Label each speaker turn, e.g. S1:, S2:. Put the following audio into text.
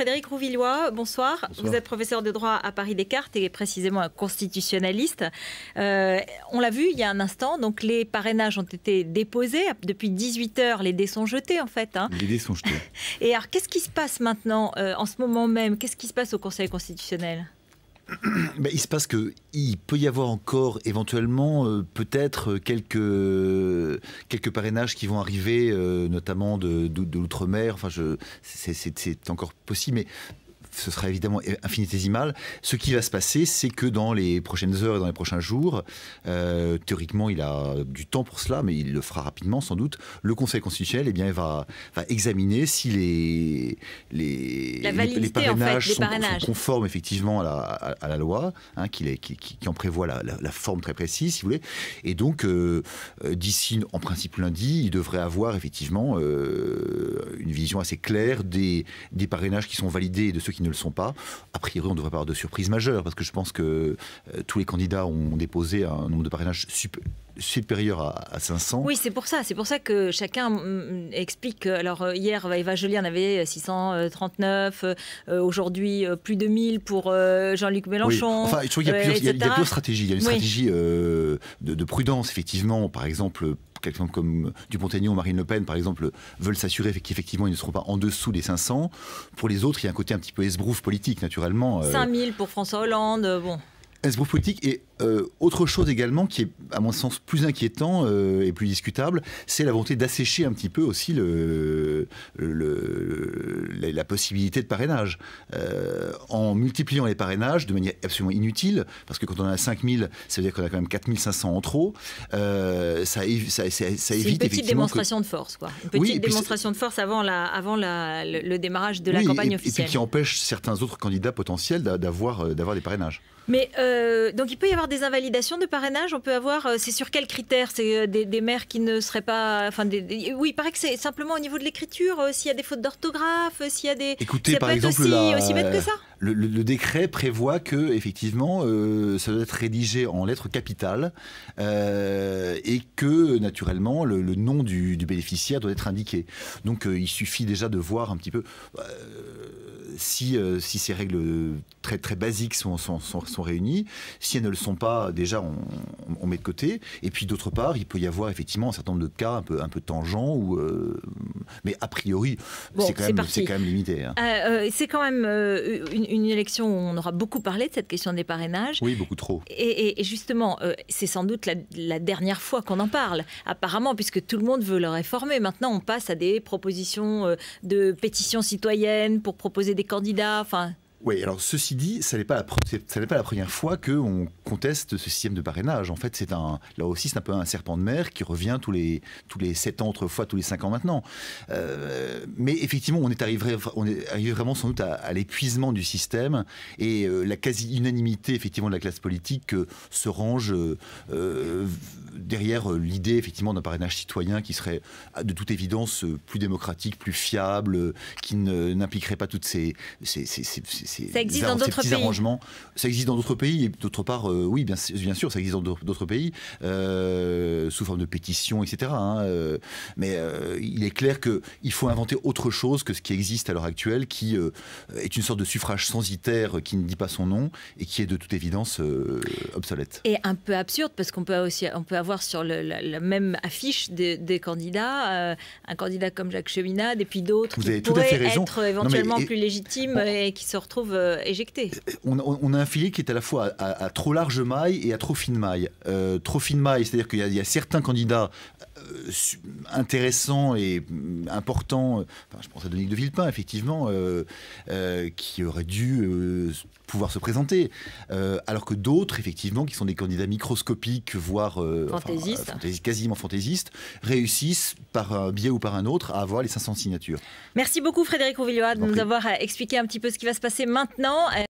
S1: Frédéric Rouvillois, bonsoir.
S2: Bonsoir.
S1: Vous êtes professeur de droit à Paris Descartes et précisément un constitutionnaliste. On l'a vu il y a un instant, donc les parrainages ont été déposés. Depuis 18 h, les dés sont jetés en fait.
S2: Les dés sont jetés.
S1: Et alors, qu'est-ce qui se passe maintenant, en ce moment même? Qu'est-ce qui se passe au Conseil constitutionnel?
S2: Il se passe qu'il peut y avoir encore éventuellement peut-être quelques parrainages qui vont arriver, notamment de l'outre-mer. Enfin, c'est encore possible, mais ce sera évidemment infinitésimal. Ce qui va se passer, c'est que dans les prochaines heures et dans les prochains jours, théoriquement, il a du temps pour cela, mais il le fera rapidement sans doute. Le Conseil constitutionnel, il va examiner si les parrainages, sont conformes effectivement à la loi, qui en prévoit la forme très précise, si vous voulez. Et donc, d'ici, en principe lundi, il devrait avoir effectivement une vision assez claire des parrainages qui sont validés et de ceux qui ne le sont pas. A priori, on ne devrait pas avoir de surprise majeure, parce que je pense que tous les candidats ont déposé un nombre de parrainages supérieur à 500.
S1: Oui, c'est pour ça que chacun explique. Alors hier, Eva Joly en avait 639, aujourd'hui plus de 1000 pour Jean-Luc Mélenchon.
S2: Oui. Enfin, je trouve qu'il y a plusieurs stratégies. Il y a une stratégie de prudence, effectivement. Par exemple, quelqu'un comme Dupont-Aignan ou Marine Le Pen, par exemple, veulent s'assurer qu'effectivement, ils ne seront pas en dessous des 500. Pour les autres, il y a un côté un petit peu esbrouf politique, naturellement.
S1: 5000 pour François Hollande, bon.
S2: Esbrouf politique. Et autre chose également qui est, à mon sens, plus inquiétant et plus discutable, c'est la volonté d'assécher un petit peu aussi la possibilité de parrainage. En multipliant les parrainages de manière absolument inutile, parce que quand on en a 5000, ça veut dire qu'on a quand même 4500 en trop, ça évite
S1: c'est une petite démonstration de force, quoi. Une petite démonstration de force avant le démarrage de la campagne officielle.
S2: Et puis qui empêche certains autres candidats potentiels d'avoir des parrainages.
S1: Mais donc il peut y avoir des invalidations de parrainage. On peut avoir, c'est sur quels critères? C'est des maires qui ne seraient pas, enfin, oui, il paraît que c'est simplement au niveau de l'écriture, s'il y a des fautes d'orthographe, s'il y a des.
S2: Écoutez, par exemple, aussi bête que ça. Le décret prévoit que effectivement, ça doit être rédigé en lettres capitales et que naturellement le nom du bénéficiaire doit être indiqué. Donc il suffit déjà de voir un petit peu si ces règles très très basiques sont réunies. Si elles ne le sont pas, déjà on met de côté. Et puis d'autre part, il peut y avoir effectivement un certain nombre de cas un peu tangents mais a priori, bon, c'est quand même limité.
S1: C'est quand même une élection où on aura beaucoup parlé de cette question des parrainages.
S2: Oui, beaucoup trop.
S1: Et justement, c'est sans doute la dernière fois qu'on en parle, apparemment, puisque tout le monde veut le réformer. Maintenant, on passe à des propositions de pétitions citoyennes pour proposer des candidats. Enfin.
S2: Oui, alors ceci dit, ça n'est pas la première fois qu'on conteste ce système de parrainage. En fait, là aussi, c'est un peu un serpent de mer qui revient tous les 7 ans, autrefois tous les 5 ans maintenant. Mais effectivement, on est arrivé vraiment sans doute à l'épuisement du système et la quasi-unanimité effectivement de la classe politique se range derrière l'idée effectivement d'un parrainage citoyen qui serait de toute évidence plus démocratique, plus fiable, qui n'impliquerait pas toutes ces
S1: ça existe dans d'autres pays.
S2: Arrangements. Ça existe dans d'autres pays et d'autre part, oui, bien sûr, ça existe dans d'autres pays sous forme de pétitions, etc. Mais il est clair qu'il faut inventer autre chose que ce qui existe à l'heure actuelle, qui est une sorte de suffrage censitaire qui ne dit pas son nom et qui est de toute évidence obsolète.
S1: Et un peu absurde parce qu'on peut avoir sur la même affiche des candidats, un candidat comme Jacques Cheminade et puis d'autres qui pourraient être éventuellement plus légitimes et qui se retrouvent éjectés.
S2: On a un filet qui est à la fois à trop large maille et à trop fine maille. Trop fine maille, c'est-à-dire qu'il y a certains candidats intéressants et importants, je pense à Dominique de Villepin, effectivement, qui auraient dû pouvoir se présenter, alors que d'autres, effectivement, qui sont des candidats microscopiques, voire quasiment fantaisistes, réussissent par un biais ou par un autre à avoir les 500 signatures.
S1: Merci beaucoup Frédéric Rouvillois de nous avoir expliqué un petit peu ce qui va se passer maintenant.